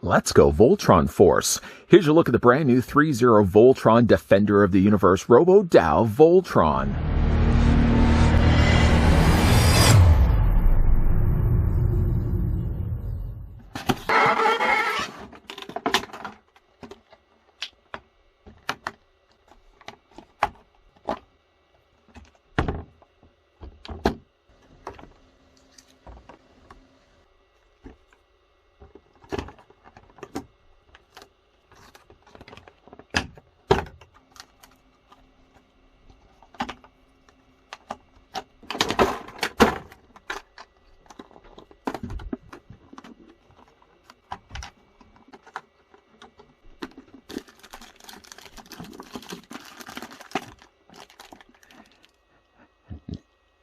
Let's go Voltron Force. Here's your look at the brand new Threezero Voltron Defender of the Universe ROBO-DOU Voltron.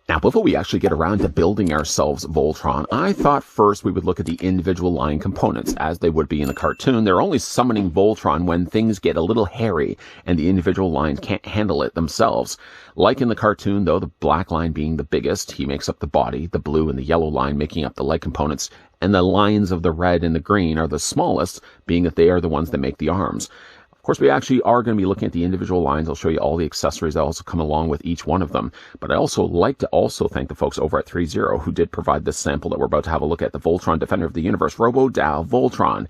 Now, before we actually get around to building ourselves Voltron, I thought first we would look at the individual line components, as they would be in the cartoon. They're only summoning Voltron when things get a little hairy and the individual lines can't handle it themselves. Like in the cartoon, though, the black line being the biggest, he makes up the body, the blue and the yellow line making up the leg components, and the lines of the red and the green are the smallest, being that they are the ones that make the arms. Of course, we actually are going to be looking at the individual lines. I'll show you all the accessories that also come along with each one of them. But I also like to thank the folks over at Threezero who did provide this sample that we're about to have a look at, the Voltron Defender of the Universe ROBO-DOU Voltron.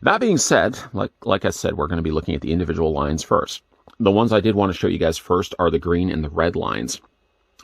That being said, like I said, we're going to be looking at the individual lines first. The ones I did want to show you guys first are the green and the red lines.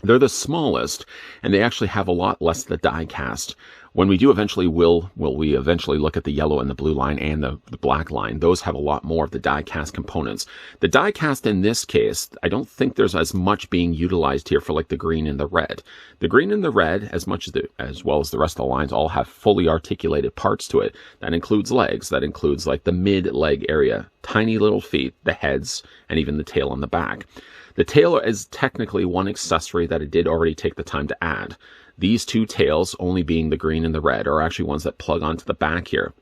They're the smallest, and they actually have a lot less of the die cast. When we do eventually, will we eventually look at the yellow and the blue line and the black line, those have a lot more of the die cast components. The die cast in this case, I don't think there's as much being utilized here for like the green and the red. The green and the red, as well as the rest of the lines, all have fully articulated parts to it. That includes legs, that includes like the mid-leg area, tiny little feet, the heads, and even the tail on the back. The tail is technically one accessory that it did already take the time to add. These two tails, only being the green and the red, are actually ones that plug onto the back here.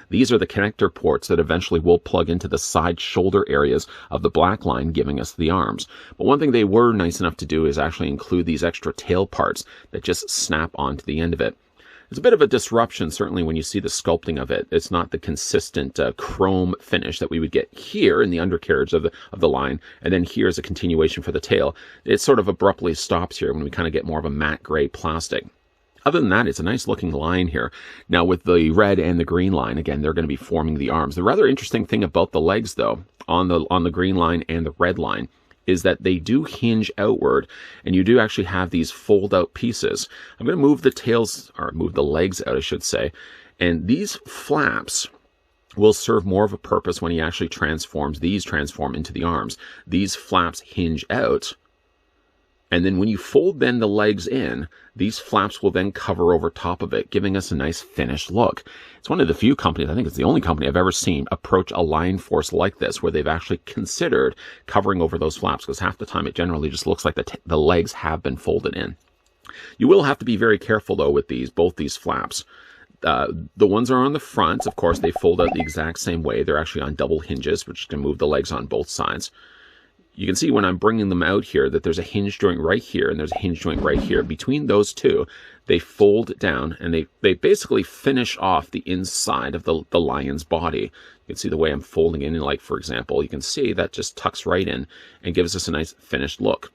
These are the connector ports that eventually will plug into the side shoulder areas of the black line, giving us the arms. But one thing they were nice enough to do is actually include these extra tail parts that just snap onto the end of it. It's a bit of a disruption, certainly, when you see the sculpting of it. It's not the consistent chrome finish that we would get here in the undercarriage of the line, and then here is a continuation for the tail. It sort of abruptly stops here when we kind of get more of a matte gray plastic. Other than that, it's a nice looking line here. Now, with the red and the green line, again, they're going to be forming the arms. The rather interesting thing about the legs, though, on the green line and the red line, is that they do hinge outward, and you do actually have these fold-out pieces. I'm going to move the tails, or move the legs out, I should say, and these flaps will serve more of a purpose when he actually transform into the arms. These flaps hinge out, and then when you fold then the legs in, these flaps will then cover over top of it, giving us a nice finished look. It's one of the few companies, I think it's the only company I've ever seen, approach a line force like this, where they've actually considered covering over those flaps, because half the time it generally just looks like the legs have been folded in. You will have to be very careful, though, with both these flaps. The ones are on the front, of course, they fold out the exact same way. They're actually on double hinges, which can move the legs on both sides. You can see when I'm bringing them out here that there's a hinge joint right here and there's a hinge joint right here. Between those two, they fold down and they basically finish off the inside of the lion's body. You can see the way I'm folding in, like, for example, you can see that just tucks right in and gives us a nice finished look.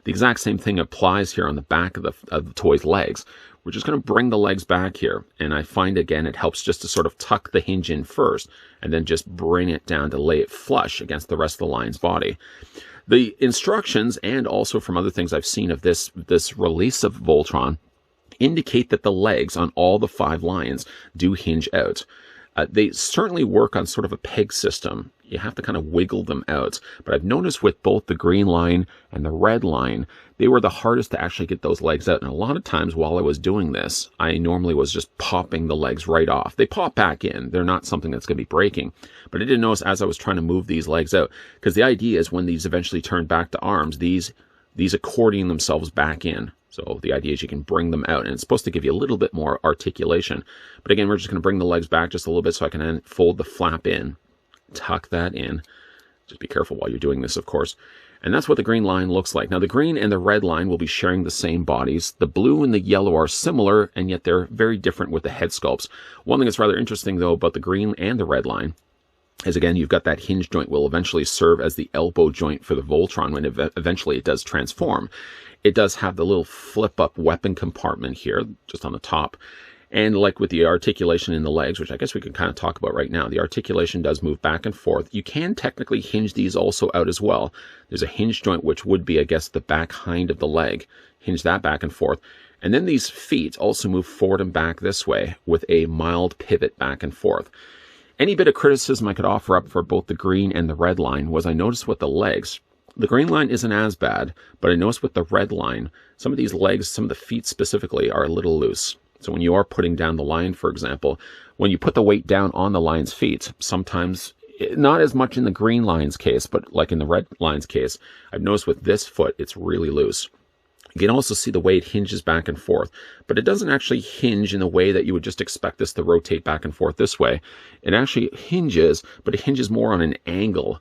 The exact same thing applies here on the back of the toy's legs. We're just going to bring the legs back here, and I find, again, it helps just to sort of tuck the hinge in first, and then just bring it down to lay it flush against the rest of the lion's body. The instructions, and also from other things I've seen of this release of Voltron, indicate that the legs on all the 5 lions do hinge out. They certainly work on sort of a peg system. You have to kind of wiggle them out. But I've noticed with both the green line and the red line, they were the hardest to actually get those legs out. And a lot of times while I was doing this, I normally was just popping the legs right off. They pop back in. They're not something that's going to be breaking. But I didn't notice as I was trying to move these legs out, because the idea is when these eventually turn back to arms, these accordion themselves back in. So the idea is you can bring them out, and it's supposed to give you a little bit more articulation. But again, we're just going to bring the legs back just a little bit so I can then fold the flap in, tuck that in. Just be careful while you're doing this, of course. And that's what the green line looks like. Now, the green and the red line will be sharing the same bodies. The blue and the yellow are similar, and yet they're very different with the head sculpts. One thing that's rather interesting, though, about the green and the red line is, again, you've got that hinge joint will eventually serve as the elbow joint for the Voltron when eventually it does transform. It does have the little flip-up weapon compartment here, just on the top. And like with the articulation in the legs, which I guess we can kind of talk about right now, the articulation does move back and forth. You can technically hinge these also out as well. There's a hinge joint, which would be, I guess, the back hind of the leg. Hinge that back and forth. And then these feet also move forward and back this way with a mild pivot back and forth. Any bit of criticism I could offer up for both the green and the red line was I noticed with the legs, the green line isn't as bad, but I noticed with the red line, some of these legs, some of the feet specifically, are a little loose. So when you are putting down the lion, for example, when you put the weight down on the lion's feet, sometimes, not as much in the green lion's case, but like in the red lion's case, I've noticed with this foot, it's really loose. You can also see the way it hinges back and forth, but it doesn't actually hinge in the way that you would just expect this to rotate back and forth this way. It actually hinges, but it hinges more on an angle.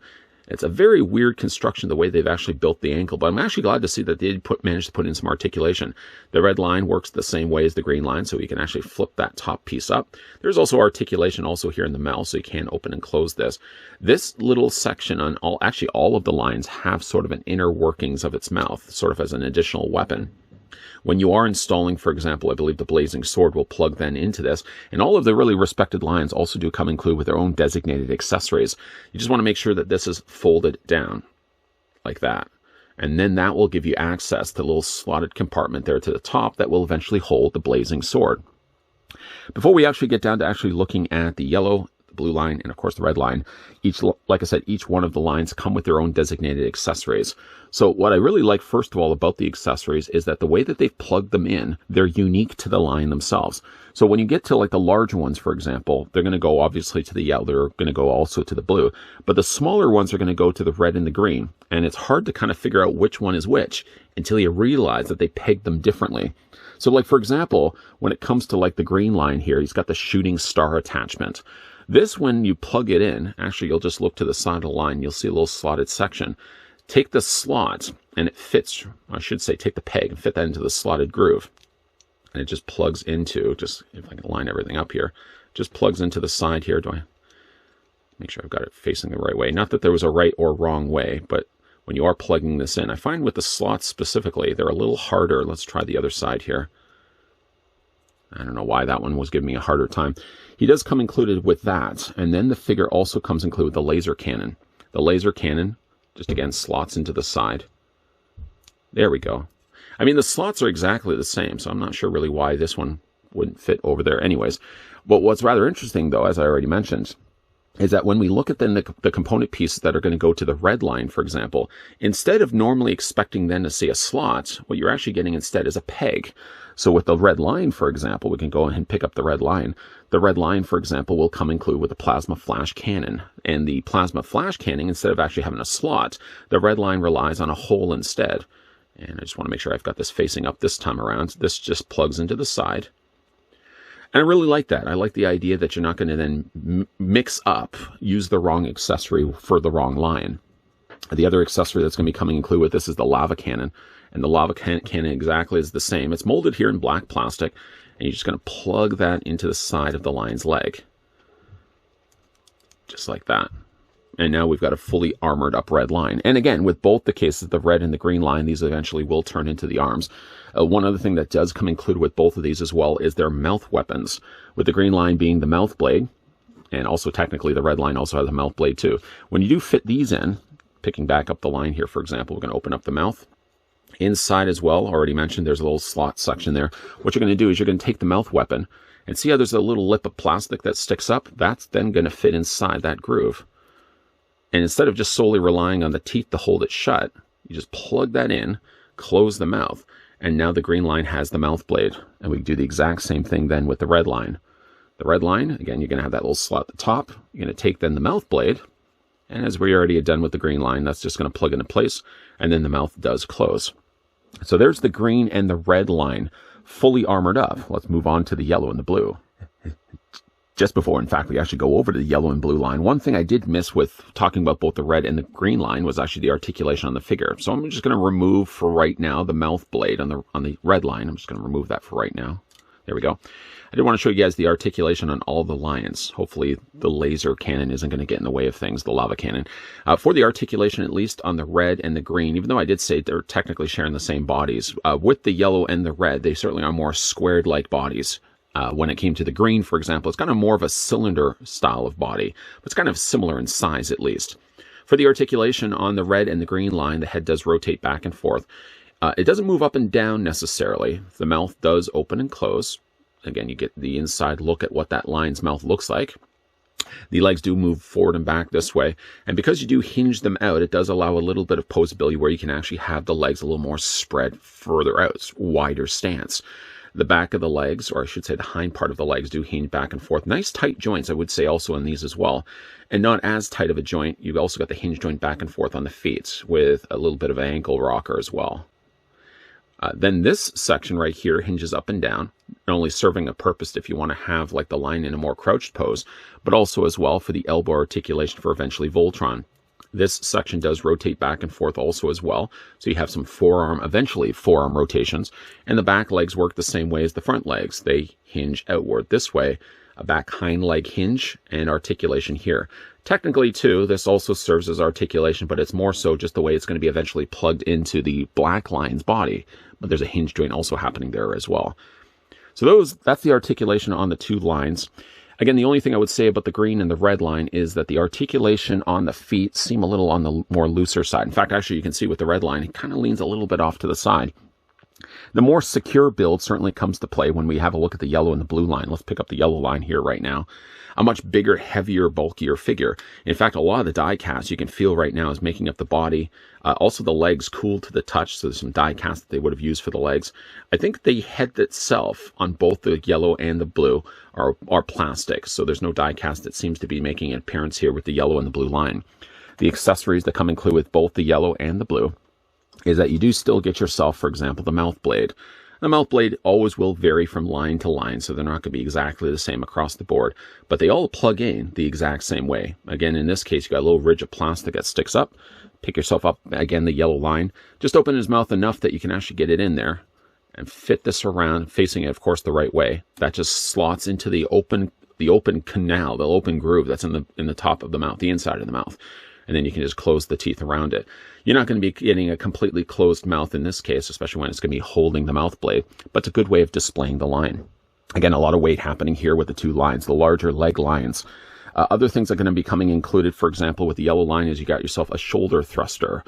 It's a very weird construction, the way they've actually built the ankle, but I'm actually glad to see that they did manage to put in some articulation. The red line works the same way as the green line, so you can actually flip that top piece up. There's also articulation also here in the mouth, so you can open and close this. This little section on all of the lines have sort of an inner workings of its mouth, sort of as an additional weapon. When you are installing, for example, I believe the blazing sword will plug then into this, and all of the really respected lines also do come included with their own designated accessories. You just want to make sure that this is folded down like that, and then that will give you access to a little slotted compartment there to the top that will eventually hold the blazing sword. Before we actually get down to actually looking at the yellow, the blue line, and of course the red line, like I said, each one of the lines come with their own designated accessories. So what I really like, first of all, about the accessories is that the way that they've plugged them in, they're unique to the line themselves. So when you get to like the larger ones, for example, they're going to go obviously to the yellow, they're going to go also to the blue, but the smaller ones are going to go to the red and the green. And it's hard to kind of figure out which one is which until you realize that they pegged them differently. So like, for example, when it comes to like the green line here, he's got the shooting star attachment. This, when you plug it in, actually you'll just look to the side of the line, you'll see a little slotted section. Take the slot, and it fits, I should say, take the peg and fit that into the slotted groove. And it just plugs into, just if I can line everything up here, just plugs into the side here. Do I make sure I've got it facing the right way? Not that there was a right or wrong way, but when you are plugging this in, I find with the slots specifically, they're a little harder. Let's try the other side here. I don't know why that one was giving me a harder time. He does come included with that, and then the figure also comes included with the laser cannon. The laser cannon just again slots into the side. There we go. I mean, the slots are exactly the same, so I'm not sure really why this one wouldn't fit over there anyways. But what's rather interesting, though, as I already mentioned, is that when we look at then the component pieces that are going to go to the red line, for example, instead of normally expecting then to see a slot, what you're actually getting instead is a peg. So with the red line, for example, we can go ahead and pick up the red line. The red line, for example, will come included with the plasma flash cannon. And the plasma flash cannon, instead of actually having a slot, the red line relies on a hole instead. And I just want to make sure I've got this facing up this time around. This just plugs into the side. And I really like that. I like the idea that you're not going to then mix up, use the wrong accessory for the wrong line. The other accessory that's going to be coming included with this is the lava cannon. And the lava cannon exactly is the same. It's molded here in black plastic, and you're just going to plug that into the side of the lion's leg. Just like that. And now we've got a fully armored up red line. And again, with both the cases, the red and the green line, these eventually will turn into the arms. One other thing that does come included with both of these as well is their mouth weapons, with the green line being the mouth blade, and also technically the red line also has a mouth blade too. When you do fit these in, picking back up the line here, for example, we're going to open up the mouth. Inside as well, already mentioned, there's a little slot section there. What you're going to do is you're going to take the mouth weapon, and see how there's a little lip of plastic that sticks up? That's then going to fit inside that groove. And instead of just solely relying on the teeth to hold it shut, you just plug that in, close the mouth, and now the green line has the mouth blade. And we do the exact same thing then with the red line. The red line, again, you're going to have that little slot at the top. You're going to take then the mouth blade, and as we already had done with the green line, that's just going to plug into place, and then the mouth does close. So there's the green and the red line fully armored up. Let's move on to the yellow and the blue. Just before, in fact, we actually go over to the yellow and blue line, one thing I did miss with talking about both the red and the green line was actually the articulation on the figure. So I'm just going to remove for right now the mouth blade on the red line. I'm just going to remove that for right now. There we go. I did want to show you guys the articulation on all the lines. Hopefully the laser cannon isn't going to get in the way of things, the lava cannon. For the articulation, at least on the red and the green, even though I did say they're technically sharing the same bodies, with the yellow and the red, they certainly are more squared-like bodies. When it came to the green, for example, it's kind of more of a cylinder style of body, but it's kind of similar in size at least. For the articulation on the red and the green line, the head does rotate back and forth. It doesn't move up and down necessarily. The mouth does open and close. Again, you get the inside look at what that line's mouth looks like. The legs do move forward and back this way. And because you do hinge them out, it does allow a little bit of posability where you can actually have the legs a little more spread further out, wider stance. The back of the legs, or I should say the hind part of the legs, do hinge back and forth. Nice tight joints, I would say, also in these as well. And not as tight of a joint. You've also got the hinge joint back and forth on the feet with a little bit of an ankle rocker as well. Then this section right here hinges up and down, not only serving a purpose if you want to have like the line in a more crouched pose, but also as well for the elbow articulation for eventually Voltron. This section does rotate back and forth also as well. So you have some eventually forearm rotations. And the back legs work the same way as the front legs. They hinge outward this way, a back hind leg hinge and articulation here. Technically too, this also serves as articulation, but it's more so just the way it's going to be eventually plugged into the black line's body. But there's a hinge joint also happening there as well. So that's the articulation on the two lines. Again, the only thing I would say about the green and the red line is that the articulation on the feet seem a little on the more looser side. In fact, actually, you can see with the red line, it kind of leans a little bit off to the side. The more secure build certainly comes to play when we have a look at the yellow and the blue line. Let's pick up the yellow line here right now. A much bigger, heavier, bulkier figure. In fact, a lot of the die cast you can feel right now is making up the body. Also, the legs cool to the touch, so there's some die cast that they would have used for the legs. I think the head itself on both the yellow and the blue are plastic, so there's no die cast that seems to be making an appearance here with the yellow and the blue line. The accessories that come included with both the yellow and the blue is that you do still get yourself, for example, the mouth blade. The mouth blade always will vary from line to line, so they're not going to be exactly the same across the board, but they all plug in the exact same way. Again, in this case, you got a little ridge of plastic that sticks up. Pick yourself up, again, the yellow line. Just open his mouth enough that you can actually get it in there and fit this around, facing it, of course, the right way. That just slots into the open canal, the open groove that's in the top of the mouth, the inside of the mouth. And then you can just close the teeth around it. You're not going to be getting a completely closed mouth in this case, especially when it's going to be holding the mouth blade, but it's a good way of displaying the line. Again, a lot of weight happening here with the two lines, the larger leg lines. Other things that are going to be coming included, for example, with the yellow line is you got yourself a shoulder thruster,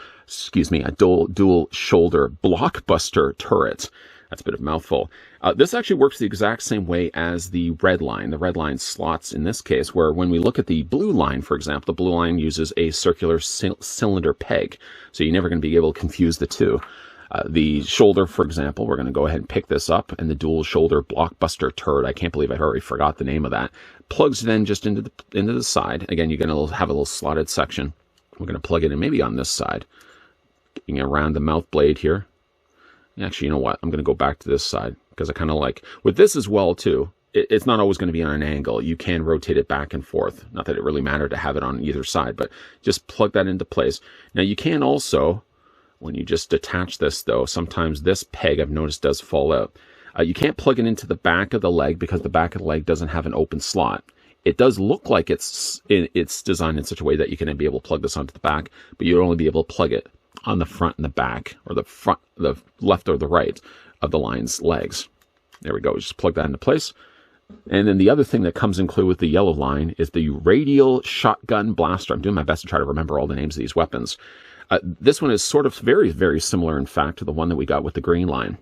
a dual shoulder blockbuster turret. That's a bit of a mouthful. This actually works the exact same way as the red line. The red line slots in this case, where when we look at the blue line, for example, the blue line uses a circular cylinder peg. So you're never going to be able to confuse the two. The shoulder, for example, we're going to go ahead and pick this up, and the dual shoulder blockbuster turret, I can't believe I already forgot the name of that, plugs then just into the side. Again, you're going to have a little slotted section. We're going to plug it in maybe on this side, getting around the mouth blade here. Actually, you know what? I'm going to go back to this side because I kind of like, with this as well too, it's not always going to be on an angle. You can rotate it back and forth. Not that it really mattered to have it on either side, but just plug that into place. Now you can also, when you just detach this though, sometimes this peg I've noticed does fall out. You can't plug it into the back of the leg because the back of the leg doesn't have an open slot. It does look like it's designed in such a way that you can be able to plug this onto the back, but you'll only be able to plug it on the front and the back, or the left or the right of the line's legs. There we go. Just plug that into place. And then the other thing that comes included with the yellow line is the radial shotgun blaster. I'm doing my best to try to remember all the names of these weapons. This one is sort of very, very similar, in fact, to the one that we got with the green line.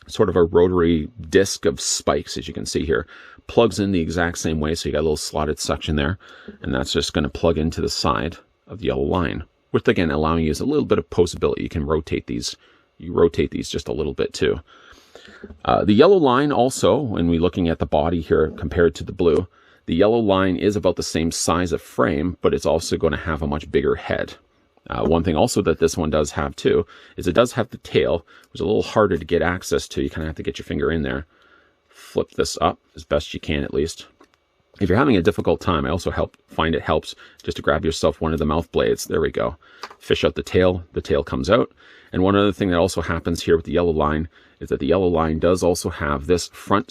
Sort of a rotary disc of spikes, as you can see here. Plugs in the exact same way, so you got a little slotted section there. And that's just going to plug into the side of the yellow line, with, again, allowing you a little bit of posability. You can rotate these. You rotate these just a little bit, too. The yellow line also, when we're looking at the body here compared to the blue, the yellow line is about the same size of frame, but it's also going to have a much bigger head. One thing also that this one does have, too, is it does have the tail, which is a little harder to get access to. You kind of have to get your finger in there. Flip this up as best you can, at least. If you're having a difficult time, I also find it helps just to grab yourself one of the mouth blades. There we go. Fish out the tail comes out. And one other thing that also happens here with the yellow line is that the yellow line does also have this front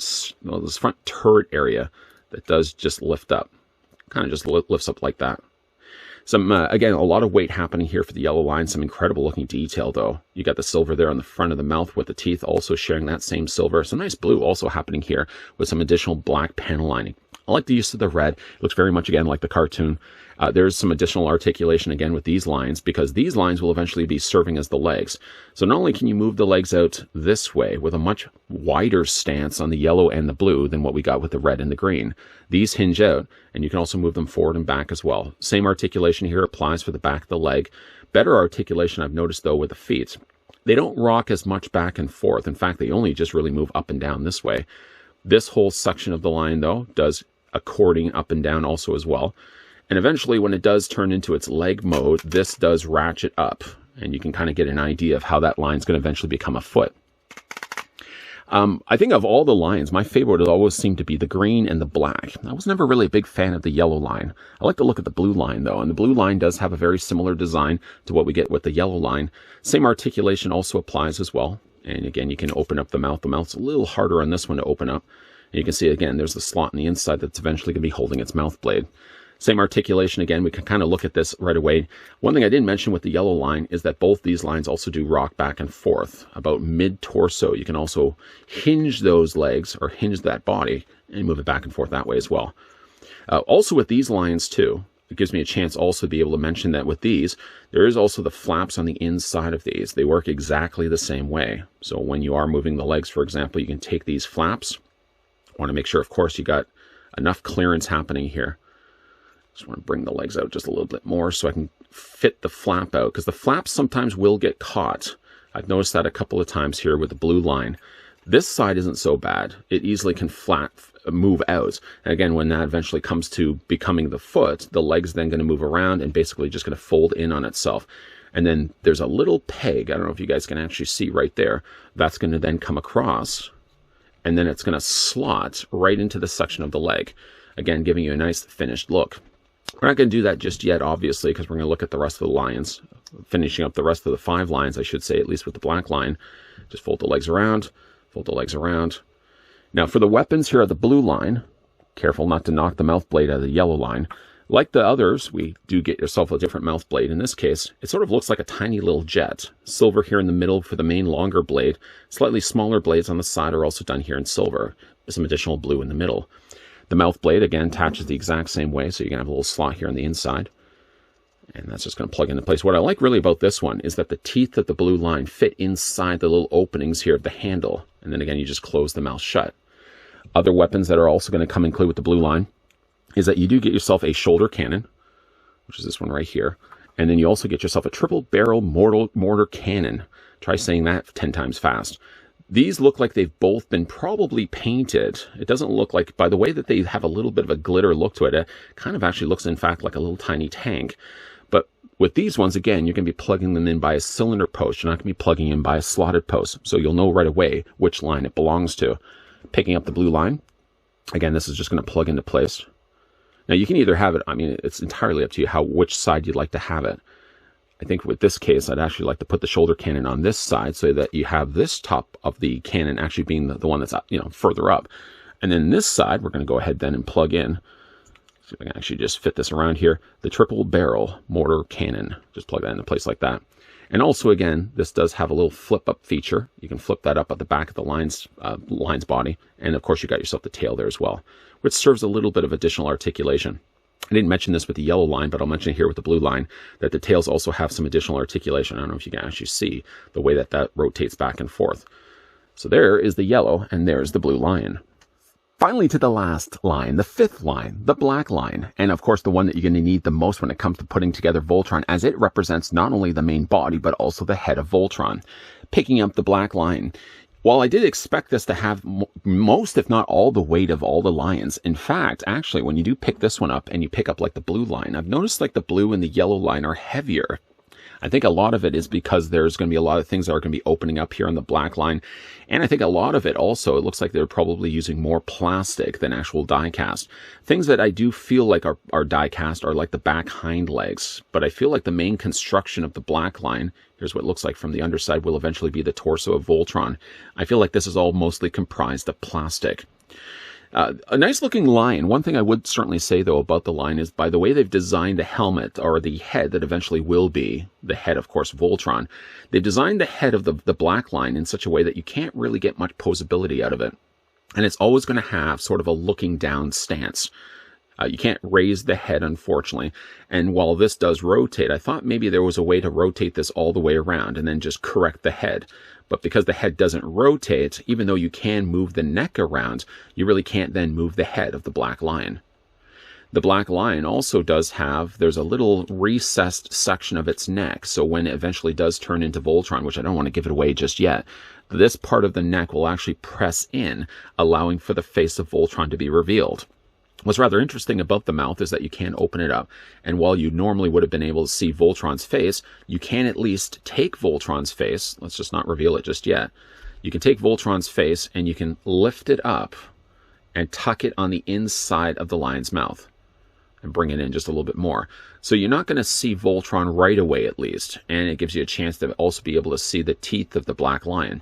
turret area that does just lift up. Kind of just lifts up like that. Some, again, a lot of weight happening here for the yellow line. Some incredible looking detail, though. You got the silver there on the front of the mouth with the teeth also sharing that same silver. Some nice blue also happening here with some additional black panel lining. I like the use of the red. It looks very much, again, like the cartoon. There's some additional articulation, again, with these lines, because these lines will eventually be serving as the legs. So not only can you move the legs out this way with a much wider stance on the yellow and the blue than what we got with the red and the green, these hinge out, and you can also move them forward and back as well. Same articulation here applies for the back of the leg. Better articulation I've noticed, though, with the feet. They don't rock as much back and forth. In fact, they only just really move up and down this way. This whole section of the line, though, does according up and down also as well. And eventually, when it does turn into its leg mode, this does ratchet up. And you can kind of get an idea of how that line's going to eventually become a foot. I think of all the lines, my favorite would always seem to be the green and the black. I was never really a big fan of the yellow line. I like to look at the blue line, though. And the blue line does have a very similar design to what we get with the yellow line. Same articulation also applies as well. And again, you can open up the mouth. The mouth's a little harder on this one to open up. And you can see, again, there's the slot on the inside that's eventually going to be holding its mouth blade. Same articulation again. We can kind of look at this right away. One thing I didn't mention with the yellow line is that both these lines also do rock back and forth about mid-torso. You can also hinge those legs or hinge that body and move it back and forth that way as well. Also with these lines too, it gives me a chance also to be able to mention that with these, there is also the flaps on the inside of these. They work exactly the same way. So when you are moving the legs, for example, you can take these flaps. I want to make sure, of course, you got enough clearance happening here. Just want to bring the legs out just a little bit more so I can fit the flap out, because the flaps sometimes will get caught. I've noticed that a couple of times here with the blue line. This side isn't so bad. It easily can move out. And again, when that eventually comes to becoming the foot, the leg's then going to move around and basically just going to fold in on itself. And then there's a little peg, I don't know if you guys can actually see right there, that's going to then come across, and then it's going to slot right into the section of the leg. Again, giving you a nice finished look. We're not going to do that just yet, obviously, because we're going to look at the rest of the lines. Finishing up the rest of the 5 lines, I should say, at least with the black line. Just fold the legs around, fold the legs around. Now, for the weapons here at the blue line, careful not to knock the mouth blade out of the yellow line. Like the others, we do get yourself a different mouth blade. In this case, it sort of looks like a tiny little jet. Silver here in the middle for the main longer blade. Slightly smaller blades on the side are also done here in silver. Some additional blue in the middle. The mouth blade, again, attaches the exact same way, so you can have a little slot here on the inside. And that's just going to plug into place. What I like really about this one is that the teeth of the blue line fit inside the little openings here of the handle. And then again, you just close the mouth shut. Other weapons that are also going to come include with the blue line is that you do get yourself a shoulder cannon, which is this one right here. And then you also get yourself a triple barrel mortar cannon. Try saying that 10 times fast. These look like they've both been probably painted. It doesn't look like, by the way that they have a little bit of a glitter look to it, it kind of actually looks, in fact, like a little tiny tank. But with these ones, again, you're going to be plugging them in by a cylinder post. You're not going to be plugging in by a slotted post. So you'll know right away which line it belongs to. Picking up the blue line, again, this is just going to plug into place. Now, you can either have it, I mean, it's entirely up to you which side you'd like to have it. I think with this case, I'd actually like to put the shoulder cannon on this side so that you have this top of the cannon actually being the one that's, further up. And then this side, we're going to go ahead then and plug in. See if I can actually just fit this around here. The triple barrel mortar cannon. Just plug that into place like that. And also, again, this does have a little flip up feature. You can flip that up at the back of the line's body. And of course, you got yourself the tail there as well, which serves a little bit of additional articulation. I didn't mention this with the yellow line, but I'll mention it here with the blue line, that the tails also have some additional articulation. I don't know if you can actually see the way that that rotates back and forth. So there is the yellow, and there's the blue lion. Finally, to the last line, the 5th line, the black line. And of course, the one that you're going to need the most when it comes to putting together Voltron, as it represents not only the main body, but also the head of Voltron. Picking up the black line. While I did expect this to have most, if not all, the weight of all the lions, in fact, actually, when you do pick this one up and you pick up like the blue line, I've noticed like the blue and the yellow line are heavier. I think a lot of it is because there's going to be a lot of things that are going to be opening up here on the black line. And I think a lot of it also, it looks like they're probably using more plastic than actual die cast. Things that I do feel like are die cast are like the back hind legs. But I feel like the main construction of the black line, here's what it looks like from the underside, will eventually be the torso of Voltron. I feel like this is all mostly comprised of plastic. A nice looking lion. One thing I would certainly say though about the lion is by the way they've designed the helmet, or the head that eventually will be the head, of course, Voltron. They've designed the head of the black lion in such a way that you can't really get much posability out of it. And it's always going to have sort of a looking down stance. You can't raise the head, unfortunately. And while this does rotate, I thought maybe there was a way to rotate this all the way around and then just correct the head. But because the head doesn't rotate, even though you can move the neck around, you really can't then move the head of the black lion. The black lion also does have, there's a little recessed section of its neck. So when it eventually does turn into Voltron, which I don't want to give it away just yet, this part of the neck will actually press in, allowing for the face of Voltron to be revealed. What's rather interesting about the mouth is that you can open it up, and while you normally would have been able to see Voltron's face, you can at least take Voltron's face. Let's just not reveal it just yet. You can take Voltron's face and you can lift it up and tuck it on the inside of the lion's mouth and bring it in just a little bit more. So you're not going to see Voltron right away at least, and it gives you a chance to also be able to see the teeth of the black lion.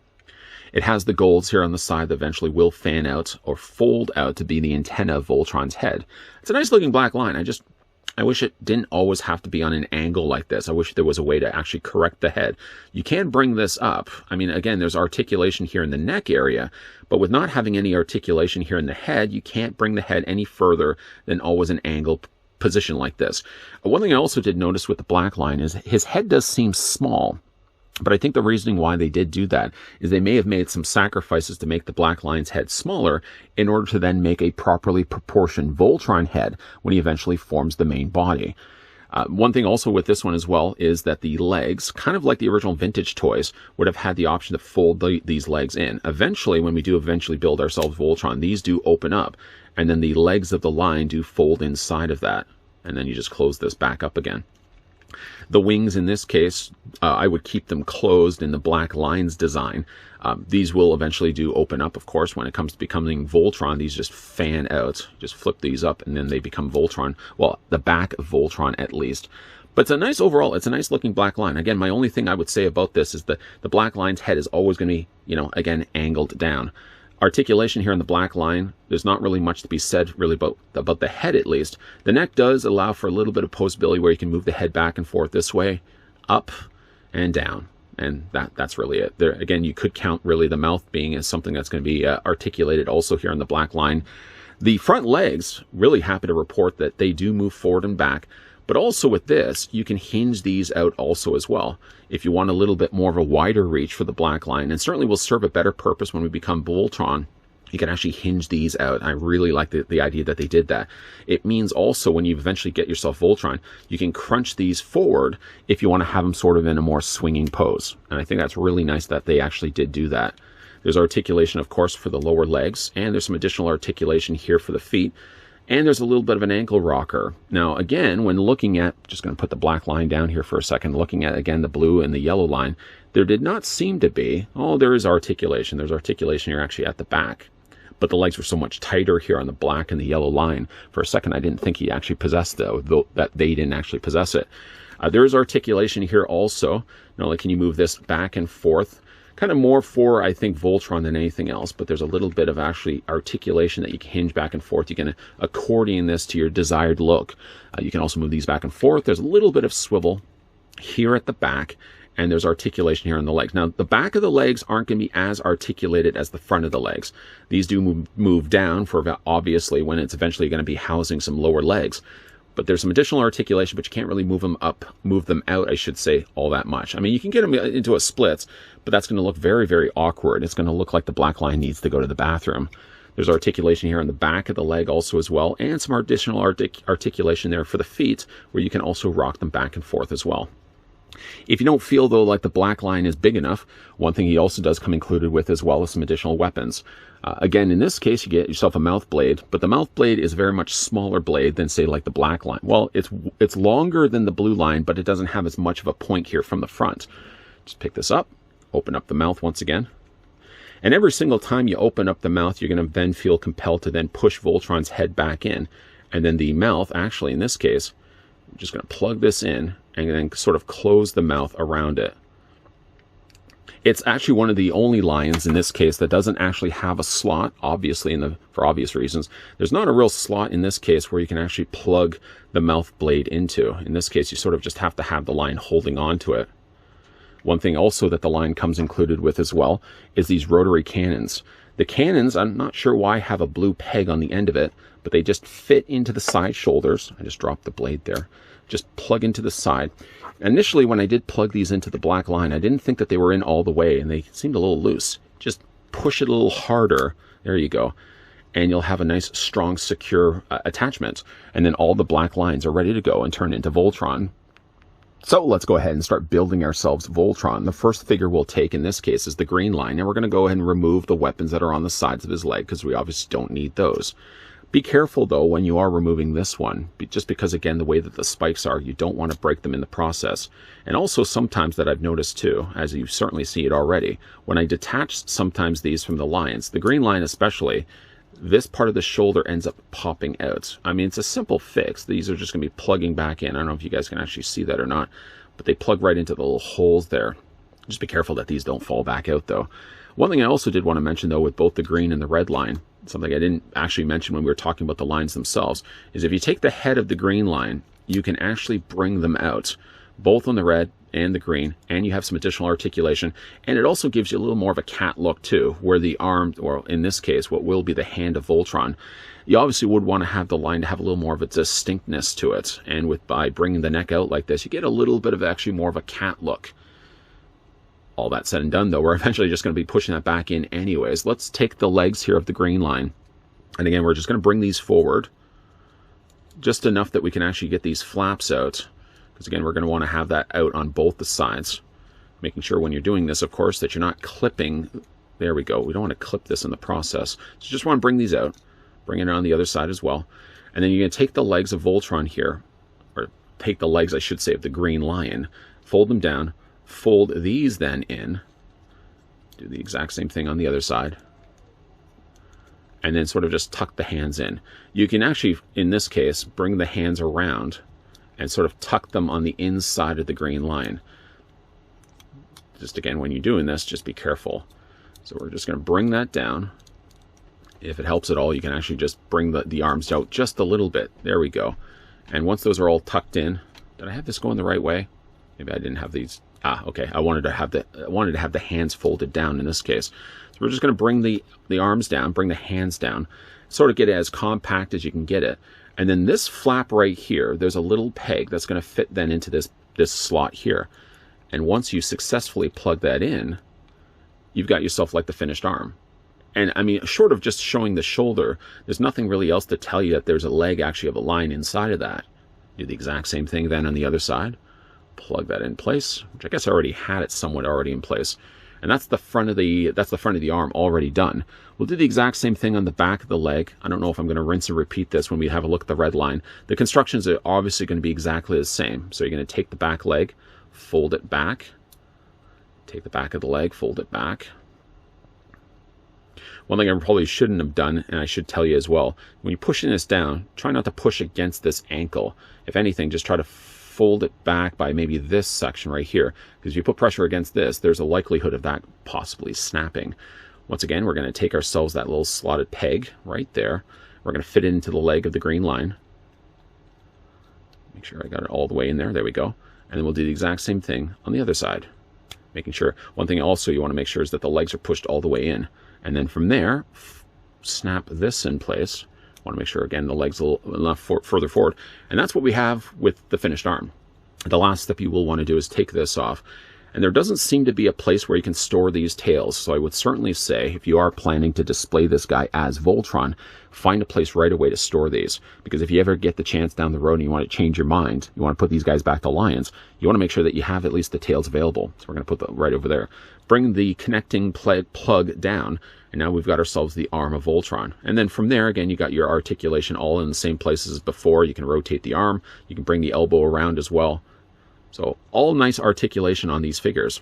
It has the golds here on the side that eventually will fan out or fold out to be the antenna of Voltron's head. It's a nice looking black line. I wish it didn't always have to be on an angle like this. I wish there was a way to actually correct the head. You can bring this up. I mean, again, there's articulation here in the neck area, but with not having any articulation here in the head, you can't bring the head any further than always an angled position like this. One thing I also did notice with the black line is his head does seem small. But I think the reasoning why they did do that is they may have made some sacrifices to make the black lion's head smaller in order to then make a properly proportioned Voltron head when he eventually forms the main body. One thing also with this one as well is that the legs, kind of like the original vintage toys, would have had the option to fold these legs in. Eventually, when we do eventually build ourselves Voltron, these do open up, and then the legs of the lion do fold inside of that. And then you just close this back up again. The wings in this case, I would keep them closed in the black lion's design. These will eventually do open up, of course, when it comes to becoming Voltron. These just fan out. Just flip these up and then they become Voltron. Well, the back of Voltron at least. But it's a nice overall, it's a nice looking black line. Again, my only thing I would say about this is that the black line's head is always going to be, you know, again, angled down. Articulation here in the black line, there's not really much to be said really about the head at least. The neck does allow for a little bit of posability where you can move the head back and forth this way, up and down. And that's really it. There again, you could count really the mouth being as something that's going to be articulated also here on the black line. The front legs, really happy to report that they do move forward and back. But also with this, you can hinge these out also as well. If you want a little bit more of a wider reach for the black line, and certainly will serve a better purpose when we become Voltron, you can actually hinge these out. I really like the idea that they did that. It means also when you eventually get yourself Voltron, you can crunch these forward if you want to have them sort of in a more swinging pose. And I think that's really nice that they actually did do that. There's articulation, of course, for the lower legs, and there's some additional articulation here for the feet. And there's a little bit of an ankle rocker. Now, again, when looking at, just going to put the black line down here for a second, looking at, again, the blue and the yellow line, there did not seem to be, oh, there is articulation. There's articulation here actually at the back. But the legs were so much tighter here on the black and the yellow line. For a second, I didn't think he actually possessed though that they didn't actually possess it. There is articulation here also. Not only can you move this back and forth, kind of more for, I think, Voltron than anything else, but there's a little bit of actually articulation that you can hinge back and forth. You can accordion this to your desired look. You can also move these back and forth. There's a little bit of swivel here at the back, and there's articulation here on the legs. Now, the back of the legs aren't going to be as articulated as the front of the legs. These do move down for, obviously, when it's eventually going to be housing some lower legs. But there's some additional articulation, but you can't really move them out, I should say, all that much. I mean, you can get them into a splits, but that's going to look very, very awkward. It's going to look like the black line needs to go to the bathroom. There's articulation here on the back of the leg also as well, and some additional articulation there for the feet, where you can also rock them back and forth as well. If you don't feel, though, like the black line is big enough, one thing he also does come included with as well is some additional weapons. Again, in this case, you get yourself a mouth blade, but the mouth blade is a very much smaller blade than, say, like the black line. Well, it's longer than the blue line, but it doesn't have as much of a point here from the front. Just pick this up, open up the mouth once again. And every single time you open up the mouth, you're going to then feel compelled to then push Voltron's head back in. And then the mouth, actually, in this case, I'm just going to plug this in and then sort of close the mouth around it. It's actually one of the only lions in this case that doesn't actually have a slot, obviously, for obvious reasons. There's not a real slot in this case where you can actually plug the mouth blade into. In this case, you sort of just have to have the lion holding on to it. One thing also that the line comes included with as well is these rotary cannons. The cannons, I'm not sure why, have a blue peg on the end of it, but they just fit into the side shoulders. I just dropped the blade there. Just plug into the side. Initially, when I did plug these into the black line, I didn't think that they were in all the way, and they seemed a little loose. Just push it a little harder. There you go. And you'll have a nice, strong, secure attachment. And then all the black lines are ready to go and turn into Voltron. So let's go ahead and start building ourselves Voltron. The first figure we'll take in this case is the green line, and we're going to go ahead and remove the weapons that are on the sides of his leg because we obviously don't need those. Be careful though when you are removing this one, just because again the way that the spikes are, you don't want to break them in the process. And also sometimes that I've noticed too, as you certainly see it already, when I detach sometimes these from the lines, the green line especially, this part of the shoulder ends up popping out. I mean, it's a simple fix. These are just going to be plugging back in. I don't know if you guys can actually see that or not, but they plug right into the little holes there. Just be careful that these don't fall back out, though. One thing I also did want to mention, though, with both the green and the red line, something I didn't actually mention when we were talking about the lines themselves, is if you take the head of the green line, you can actually bring them out, both on the red and the green, and you have some additional articulation, and it also gives you a little more of a cat look too, where the arm, or in this case what will be the hand of Voltron, you obviously would want to have the line to have a little more of a distinctness to it, and by bringing the neck out like this, you get a little bit of actually more of a cat look. All that said and done, though, we're eventually just going to be pushing that back in anyways. Let's take the legs here of the green line, and again we're just going to bring these forward just enough that we can actually get these flaps out. Because again, we're going to want to have that out on both the sides. Making sure when you're doing this, of course, that you're not clipping. There we go. We don't want to clip this in the process. So just want to bring these out. Bring it on the other side as well. And then you're going to take the legs of Voltron here. Or take the legs, I should say, of the green lion. Fold them down. Fold these then in. Do the exact same thing on the other side. And then sort of just tuck the hands in. You can actually, in this case, bring the hands around and sort of tuck them on the inside of the green line. Just again, when you're doing this, just be careful. So we're just going to bring that down. If it helps at all, you can actually just bring the arms out just a little bit. There we go. And once those are all tucked in, did I have this going the right way? Maybe I didn't have these. Okay. I wanted to have the hands folded down in this case. So we're just going to bring the arms down, bring the hands down, sort of get it as compact as you can get it. And then this flap right here, there's a little peg that's going to fit then into this slot here. And once you successfully plug that in, you've got yourself like the finished arm. And I mean, short of just showing the shoulder, there's nothing really else to tell you that there's a leg actually of a line inside of that. Do the exact same thing then on the other side. Plug that in place, which I guess I already had it somewhat already in place. And that's the front of the arm already done. We'll do the exact same thing on the back of the leg. I don't know if I'm going to rinse and repeat this when we have a look at the red line. The constructions are obviously going to be exactly the same. So you're going to take the back leg, fold it back, take the back of the leg, fold it back. One thing I probably shouldn't have done, and I should tell you as well, when you're pushing this down, try not to push against this ankle. If anything, just try to fold it back by maybe this section right here, because if you put pressure against this, there's a likelihood of that possibly snapping. Once again, we're going to take ourselves that little slotted peg right there. We're going to fit it into the leg of the green line. Make sure I got it all the way in there. There we go. And then we'll do the exact same thing on the other side. Making sure, one thing also you want to make sure is that the legs are pushed all the way in. And then from there, snap this in place. Want to make sure, again, the leg's a little enough further forward. And that's what we have with the finished arm. The last step you will want to do is take this off. And there doesn't seem to be a place where you can store these tails. So I would certainly say, if you are planning to display this guy as Voltron, find a place right away to store these. Because if you ever get the chance down the road and you want to change your mind, you want to put these guys back to lions, you want to make sure that you have at least the tails available. So we're going to put them right over there. Bring the connecting plug down, and now we've got ourselves the arm of Voltron. And then from there, again, you got your articulation all in the same places as before. You can rotate the arm. You can bring the elbow around as well. So all nice articulation on these figures.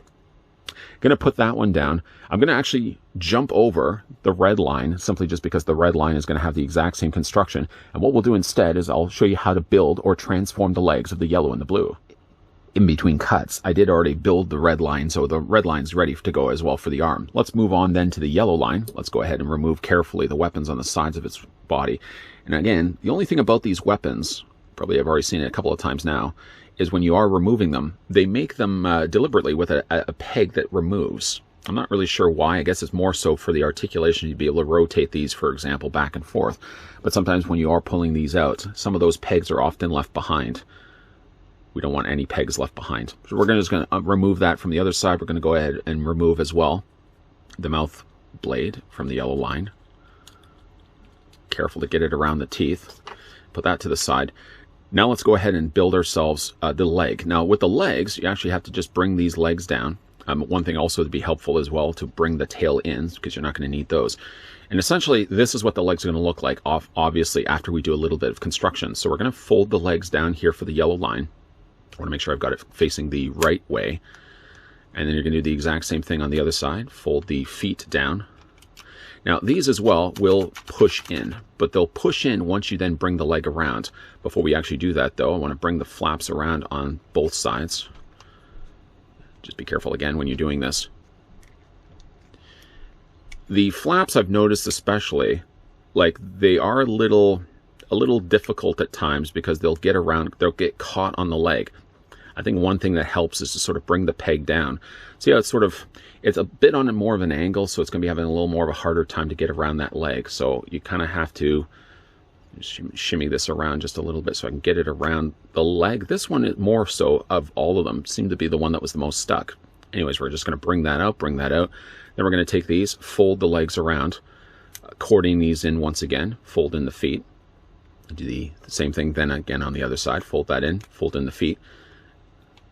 Going to put that one down. I'm going to actually jump over the red line, simply just because the red line is going to have the exact same construction. And what we'll do instead is I'll show you how to build or transform the legs of the yellow and the blue. In between cuts, I did already build the red line, so the red line's ready to go as well for the arm. Let's move on then to the yellow line. Let's go ahead and remove carefully the weapons on the sides of its body. And again, the only thing about these weapons, probably I've already seen it a couple of times now, is when you are removing them, they make them deliberately with a peg that removes. I'm not really sure why. I guess it's more so for the articulation. You'd be able to rotate these, for example, back and forth. But sometimes when you are pulling these out, some of those pegs are often left behind. We don't want any pegs left behind. So we're just going to remove that from the other side. We're going to go ahead and remove as well the mouth blade from the yellow line. Careful to get it around the teeth. Put that to the side. Now let's go ahead and build ourselves the leg. Now with the legs, you actually have to just bring these legs down. One thing also to be helpful as well, to bring the tail in, because you're not going to need those. And essentially, this is what the legs are going to look like, obviously, after we do a little bit of construction. So we're going to fold the legs down here for the yellow line. I want to make sure I've got it facing the right way. And then you're going to do the exact same thing on the other side. Fold the feet down. Now, these as well will push in, but they'll push in once you then bring the leg around. Before we actually do that, though, I want to bring the flaps around on both sides. Just be careful, again, when you're doing this. The flaps, I've noticed especially, like, they are a little difficult at times because they'll get caught on the leg. I think one thing that helps is to sort of bring the peg down. See how it's a bit on more of an angle, so it's going to be having a little more of a harder time to get around that leg. So you kind of have to shimmy this around just a little bit so I can get it around the leg. This one is more so of all of them, seemed to be the one that was the most stuck. Anyways, we're just going to bring that out. Then we're going to take these, fold the legs around, cording these in once again, fold in the feet. Do the same thing then again on the other side, fold that in, fold in the feet.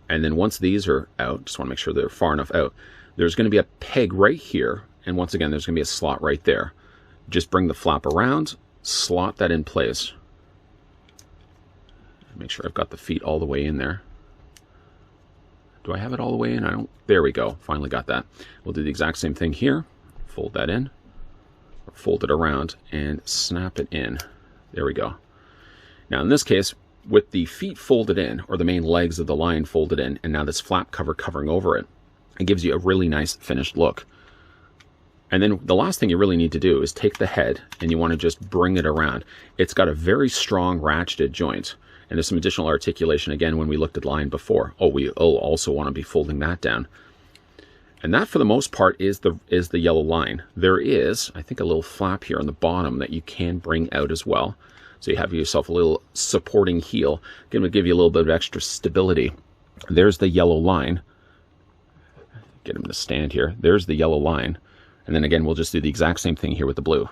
And then once these are out, just want to make sure they're far enough out, there's going to be a peg right here, and once again there's going to be a slot right there. Just bring the flap around, slot that in place. Make sure I've got the feet all the way in there. Do I have it all the way in? I don't. There we go. Finally got that. We'll do the exact same thing here. Fold that in, or fold it around, and snap it in. There we go. Now in this case, with the feet folded in, or the main legs of the lion folded in, and now this flap cover covering over it, it gives you a really nice finished look. And then the last thing you really need to do is take the head, and you want to just bring it around. It's got a very strong ratcheted joint, and there's some additional articulation again when we looked at the lion before. Oh, we also want to be folding that down. And that, for the most part, is the yellow line. There is, I think, a little flap here on the bottom that you can bring out as well. So you have yourself a little supporting heel. Going to give you a little bit of extra stability. There's the yellow line. Get him to stand here. There's the yellow line. And then again, we'll just do the exact same thing here with the blue.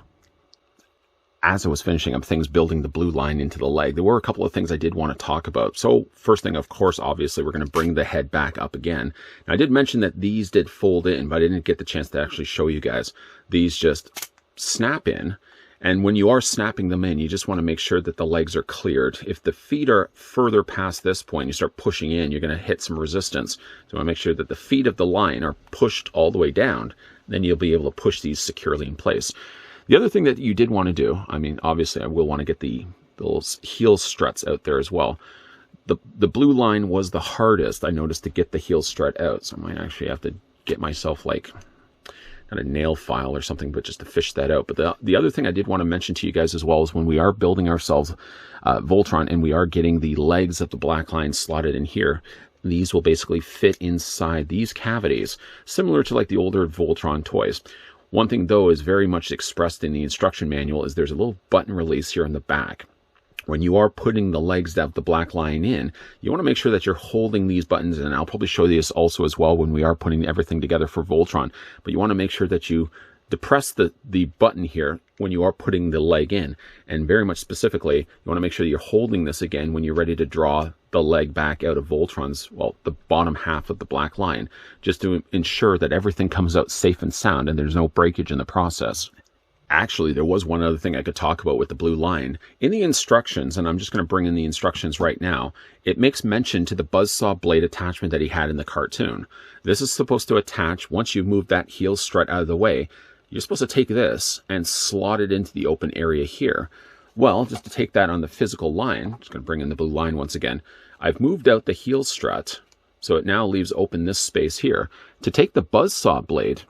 As I was finishing up things, building the blue line into the leg, there were a couple of things I did want to talk about. So first thing, of course, obviously, we're going to bring the head back up again. Now, I did mention that these did fold in, but I didn't get the chance to actually show you guys. These just snap in. And when you are snapping them in, you just want to make sure that the legs are cleared. If the feet are further past this point, you start pushing in, you're going to hit some resistance. So you want to make sure that the feet of the lion are pushed all the way down. Then you'll be able to push these securely in place. The other thing that you did want to do, I mean, obviously I will want to get the little heel struts out there as well. The blue line was the hardest, I noticed, to get the heel strut out. So I might actually have to get myself like not a nail file or something, but just to fish that out. But the other thing I did want to mention to you guys as well is when we are building ourselves Voltron and we are getting the legs of the black lion slotted in here, these will basically fit inside these cavities, similar to like the older Voltron toys. One thing, though, is very much expressed in the instruction manual is there's a little button release here in the back. when you are putting the legs of the black line in, you want to make sure that you're holding these buttons, and I'll probably show you this also as well when we are putting everything together for Voltron, but you want to make sure that you depress the button here when you are putting the leg in, and very much specifically, you want to make sure that you're holding this again when you're ready to draw the leg back out of Voltron's, well, the bottom half of the black line, just to ensure that everything comes out safe and sound and there's no breakage in the process. Actually, there was one other thing I could talk about with the blue line. In the instructions, and I'm just going to bring in the instructions right now, it makes mention to the buzzsaw blade attachment that he had in the cartoon. This is supposed to attach, once you've moved that heel strut out of the way, you're supposed to take this and slot it into the open area here. Well, just to take that on the physical line, just going to bring in the blue line once again, I've moved out the heel strut, so it now leaves open this space here. To take the buzzsaw blade,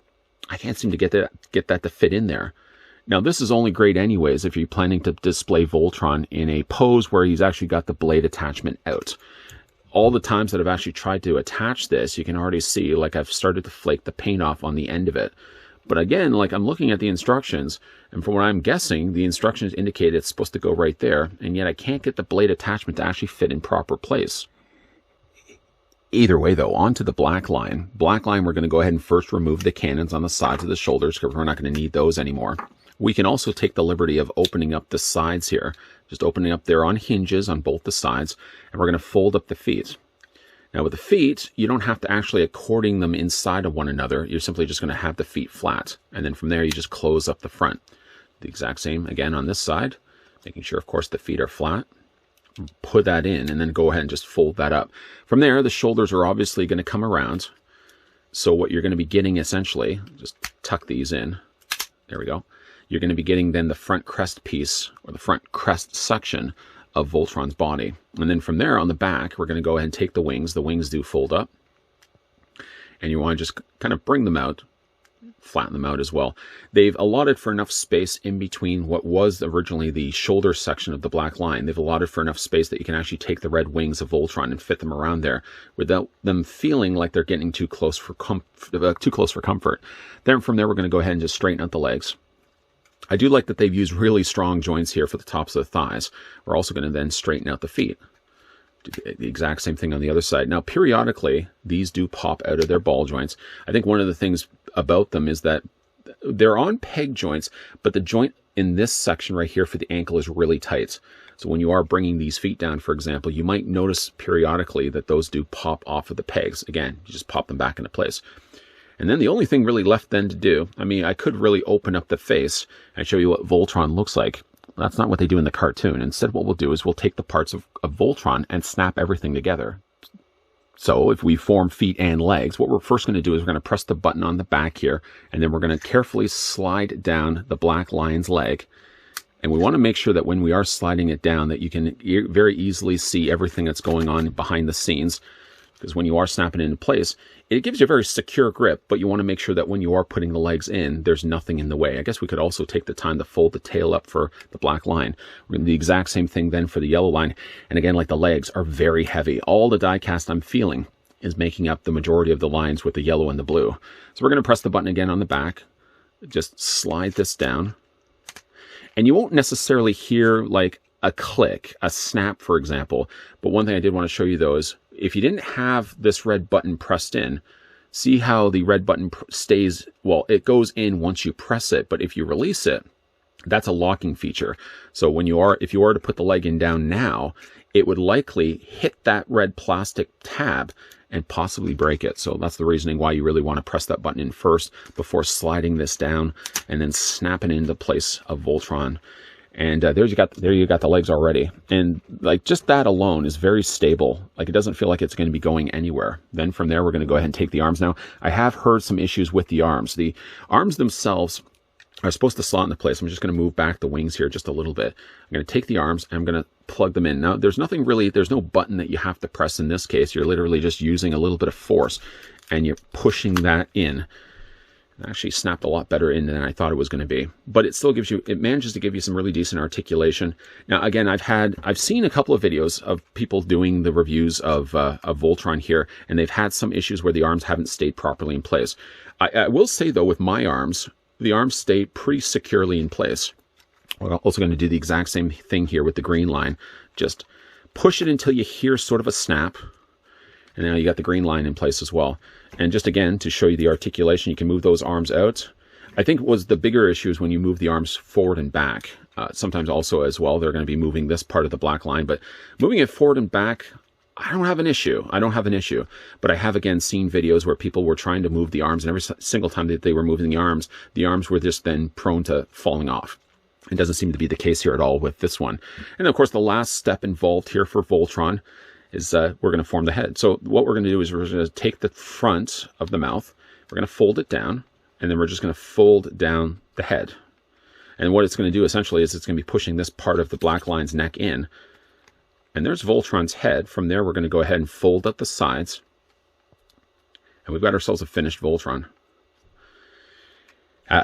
I can't seem to get that to fit in there. Now, this is only great anyways if you're planning to display Voltron in a pose where he's actually got the blade attachment out. All the times that I've actually tried to attach this, you can already see, like, I've started to flake the paint off on the end of it. But again, like, I'm looking at the instructions, and from what I'm guessing, the instructions indicate it's supposed to go right there, and yet I can't get the blade attachment to actually fit in proper place. Either way, though, onto the black line. Black line, we're going to go ahead and first remove the cannons on the sides of the shoulders, because we're not going to need those anymore. We can also take the liberty of opening up the sides here, just opening up there on hinges on both the sides, and we're going to fold up the feet. Now with the feet, you don't have to actually according them inside of one another. You're simply just going to have the feet flat. And then from there, you just close up the front. The exact same again on this side, making sure, of course, the feet are flat. Put that in and then go ahead and just fold that up. From there, the shoulders are obviously going to come around. So what you're going to be getting essentially, just tuck these in. There we go. You're going to be getting then the front crest piece, or the front crest section of Voltron's body. And then from there on the back, we're going to go ahead and take the wings. The wings do fold up. And you want to just kind of bring them out, flatten them out as well. They've allotted for enough space in between what was originally the shoulder section of the black line. They've allotted for enough space that you can actually take the red wings of Voltron and fit them around there without them feeling like they're getting too close for comfort. Then from there, we're going to go ahead and just straighten out the legs. I do like that they've used really strong joints here for the tops of the thighs. We're also going to then straighten out the feet. Do the exact same thing on the other side. Now, periodically, these do pop out of their ball joints. I think one of the things about them is that they're on peg joints, but the joint in this section right here for the ankle is really tight. So when you are bringing these feet down, for example, you might notice periodically that those do pop off of the pegs. Again, you just pop them back into place. And then the only thing really left then to do, I mean, I could really open up the face and show you what Voltron looks like. That's not what they do in the cartoon. Instead, what we'll do is we'll take the parts of Voltron and snap everything together. So if we form feet and legs, what we're first going to do is we're going to press the button on the back here, and then we're going to carefully slide down the black lion's leg. And we want to make sure that when we are sliding it down, that you can very easily see everything that's going on behind the scenes. Because when you are snapping it into place, it gives you a very secure grip, but you want to make sure that when you are putting the legs in, there's nothing in the way. I guess we could also take the time to fold the tail up for the black line. We're going to do the exact same thing then for the yellow line. And again, like, the legs are very heavy. All the die cast I'm feeling is making up the majority of the lines with the yellow and the blue. So we're going to press the button again on the back. Just slide this down. And you won't necessarily hear like a click, a snap, for example. But one thing I did want to show you though is if you didn't have this red button pressed in, see how the red button stays, well, it goes in once you press it, but if you release it, that's a locking feature. So when if you are to put the leg in down now, it would likely hit that red plastic tab and possibly break it. So that's the reasoning why you really want to press that button in first before sliding this down and then snapping into place of Voltron. And there you got the legs already. And like, just that alone is very stable. Like, it doesn't feel like it's going to be going anywhere. Then from there, we're going to go ahead and take the arms. Now, I have heard some issues with the arms. The arms themselves are supposed to slot into place. I'm just going to move back the wings here just a little bit. I'm going to take the arms and I'm going to plug them in. Now, there's no button that you have to press in this case. You're literally just using a little bit of force and you're pushing that in. It actually snapped a lot better in than I thought it was going to be, but it still manages to give you some really decent articulation. Now, again, I've seen a couple of videos of people doing the reviews of Voltron here, and they've had some issues where the arms haven't stayed properly in place. I will say though, with my arms, the arms stay pretty securely in place. We're also going to do the exact same thing here with the green line. Just push it until you hear sort of a snap. And now you got the green line in place as well. And just again, to show you the articulation, you can move those arms out. I think was the bigger issue is when you move the arms forward and back. Sometimes also as well, they're going to be moving this part of the black line, but moving it forward and back, I don't have an issue. I don't have an issue. But I have, again, seen videos where people were trying to move the arms, and every single time that they were moving the arms were just then prone to falling off. It doesn't seem to be the case here at all with this one. And of course, the last step involved here for Voltron is we're going to form the head. So what we're going to do is we're going to take the front of the mouth, we're going to fold it down, and then we're just going to fold down the head. And what it's going to do essentially is it's going to be pushing this part of the black line's neck in. And there's Voltron's head. From there, we're going to go ahead and fold up the sides. And we've got ourselves a finished Voltron.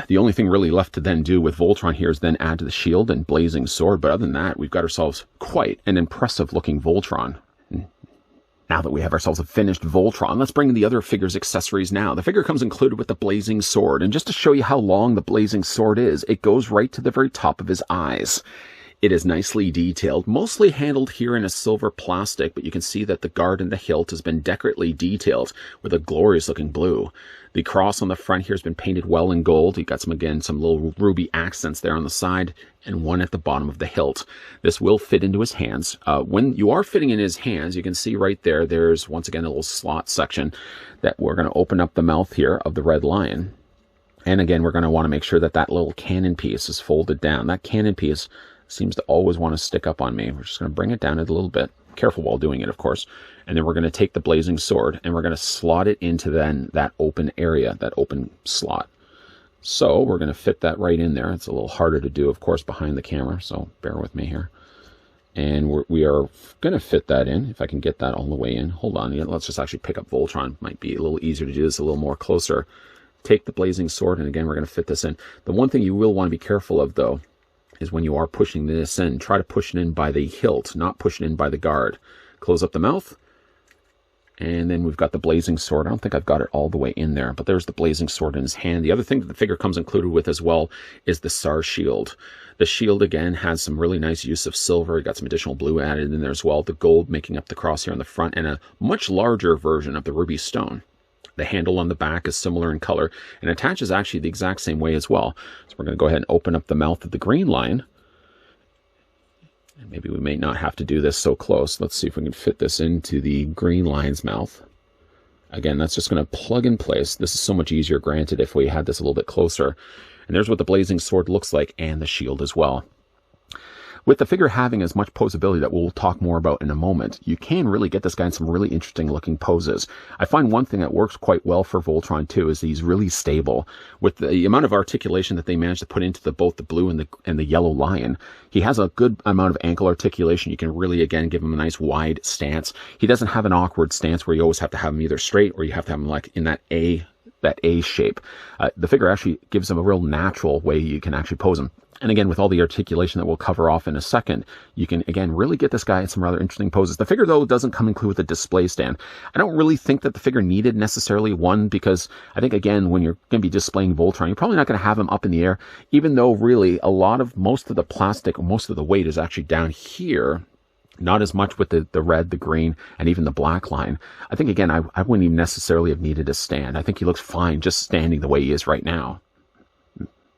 The only thing really left to then do with Voltron here is then add to the shield and blazing sword. But other than that, we've got ourselves quite an impressive looking Voltron. Now that we have ourselves a finished Voltron, let's bring in the other figure's accessories now. The figure comes included with the blazing sword. And just to show you how long the blazing sword is, it goes right to the very top of his eyes. It is nicely detailed, mostly handled here in a silver plastic, but you can see that the guard and the hilt has been decorately detailed with a glorious looking blue. The cross on the front here has been painted well in gold. You got some little ruby accents there on the side and one at the bottom of the hilt. This will fit into his hands. When you are fitting in his hands, you can see right there, there's once again a little slot section that we're going to open up the mouth here of the red lion. And again, we're going to want to make sure that that little cannon piece is folded down. That cannon piece seems to always want to stick up on me. We're just going to bring it down a little bit. Careful while doing it, of course. And then we're going to take the blazing sword and we're going to slot it into then that open area, that open slot. So we're going to fit that right in there. It's a little harder to do, of course, behind the camera, so bear with me here. And we are going to fit that in, if I can get that all the way in. Hold on, let's just actually pick up Voltron. Might be a little easier to do this a little more closer. Take the blazing sword, and again, we're going to fit this in. The one thing you will want to be careful of, though, is when you are pushing this in, try to push it in by the hilt, not push it in by the guard. Close up the mouth, and then we've got the blazing sword. I don't think I've got it all the way in there, but there's the blazing sword in his hand. The other thing that the figure comes included with as well is the SAR shield. The shield, again, has some really nice use of silver. You got some additional blue added in there as well. The gold making up the cross here on the front, and a much larger version of the ruby stone. The handle on the back is similar in color and attaches actually the exact same way as well. So we're going to go ahead and open up the mouth of the green lion. And maybe we may not have to do this so close. Let's see if we can fit this into the green lion's mouth. Again, that's just going to plug in place. This is so much easier, granted, if we had this a little bit closer. And there's what the blazing sword looks like, and the shield as well. With the figure having as much posability that we'll talk more about in a moment, you can really get this guy in some really interesting looking poses. I find one thing that works quite well for Voltron too is he's really stable. With the amount of articulation that they managed to put into both the blue and the yellow lion, he has a good amount of ankle articulation. You can really, again, give him a nice wide stance. He doesn't have an awkward stance where you always have to have him either straight or you have to have him like in that A shape. The figure actually gives him a real natural way you can actually pose him. And again, with all the articulation that we'll cover off in a second, you can, again, really get this guy in some rather interesting poses. The figure, though, doesn't come included with a display stand. I don't really think that the figure needed necessarily one, because I think, again, when you're going to be displaying Voltron, you're probably not going to have him up in the air, even though really most of the plastic, most of the weight is actually down here. Not as much with the red, the green, and even the black line. I think, again, I wouldn't even necessarily have needed a stand. I think he looks fine just standing the way he is right now.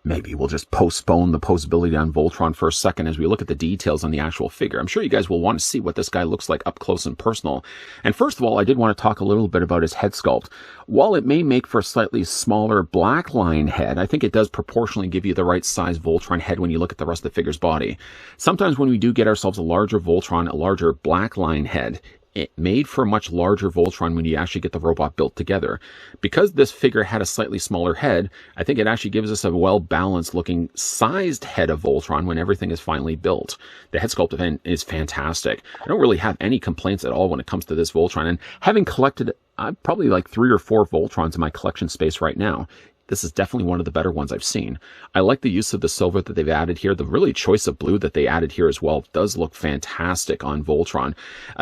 Maybe we'll just postpone the posability on Voltron for a second as we look at the details on the actual figure. I'm sure you guys will want to see what this guy looks like up close and personal. And first of all, I did want to talk a little bit about his head sculpt. While it may make for a slightly smaller black line head, I think it does proportionally give you the right size Voltron head when you look at the rest of the figure's body. Sometimes when we do get ourselves a larger Voltron, a larger black line head, it made for a much larger Voltron when you actually get the robot built together. Because this figure had a slightly smaller head, I think it actually gives us a well-balanced looking sized head of Voltron when everything is finally built. The head sculpt event is fantastic. I don't really have any complaints at all when it comes to this Voltron, and having collected probably like 3 or 4 Voltrons in my collection space right now, this is definitely one of the better ones I've seen. I like the use of the silver that they've added here. The really choice of blue that they added here as well does look fantastic on Voltron.